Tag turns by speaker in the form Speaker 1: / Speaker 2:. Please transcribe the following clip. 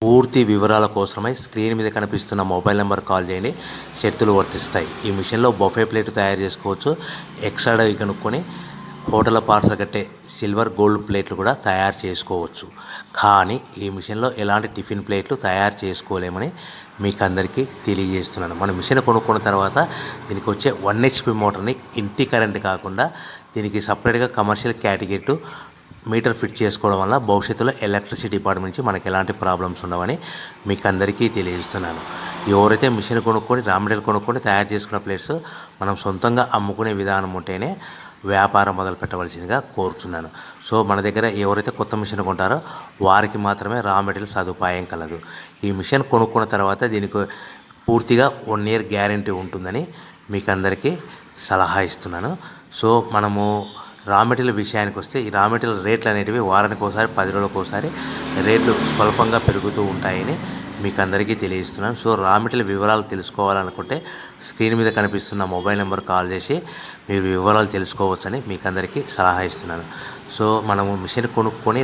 Speaker 1: పూర్తి వివరాల కోసమై స్క్రీన్ మీద కనిపిస్తున్న మొబైల్ నెంబర్ కాల్ చేయండి. షరతులు వర్తిస్తాయి. ఈ మిషన్లో బొఫే ప్లేట్ తయారు చేసుకోవచ్చు. ఎక్స్ట్రా కనుక్కొని హోటల్ పార్సల్ కట్టే సిల్వర్ గోల్డ్ ప్లేట్లు కూడా తయారు చేసుకోవచ్చు. కానీ ఈ మిషన్లో ఎలాంటి టిఫిన్ ప్లేట్లు తయారు చేసుకోలేమని మీకు అందరికీ తెలియజేస్తున్నాను. మన మిషన్ కొనుక్కున్న తర్వాత దీనికి వచ్చే 1 HP మోటార్ని ఇంటి కరెంట్ కాకుండా దీనికి సపరేట్గా కమర్షియల్ కేటగిరీ మీటర్ ఫిట్ చేసుకోవడం వల్ల భవిష్యత్తులో ఎలక్ట్రిసిటీ డిపార్ట్మెంట్ నుంచి మనకి ఎలాంటి ప్రాబ్లమ్స్ ఉండవని మీకు అందరికీ తెలియజేస్తున్నాను. ఎవరైతే మిషన్ కొనుక్కొని రా మెటీరియల్ కొనుక్కొని తయారు చేసుకున్న ప్లేట్స్ మనం సొంతంగా అమ్ముకునే విధానం ఉంటేనే వ్యాపారం మొదలు పెట్టవలసిందిగా కోరుతున్నాను. సో మన దగ్గర ఎవరైతే కొత్త మిషన్ కొంటారో వారికి మాత్రమే రా మెటీరియల్ సదుపాయం కలదు. ఈ మిషన్ కొనుక్కున్న తర్వాత దీనికి పూర్తిగా 1 year గ్యారంటీ ఉంటుందని మీకు అందరికీ సలహా ఇస్తున్నాను. సో మనము రా మెటీరియల్ విషయానికి వస్తే ఈ రా మెటీరియల్ రేట్లు అనేటివి వారానికి ఒకసారి 10 రోజులకు ఒకసారి రేట్లు స్వల్పంగా పెరుగుతూ ఉంటాయని మీకు అందరికీ తెలియజేస్తున్నాను. సో రా మెటీరియల్ వివరాలు తెలుసుకోవాలనుకుంటే స్క్రీన్ మీద కనిపిస్తున్న మొబైల్ నెంబర్ కాల్ చేసి మీరు వివరాలు తెలుసుకోవచ్చని మీకు అందరికీ సలహా ఇస్తున్నాను. సో మనము మిషన్ కొనుక్కొని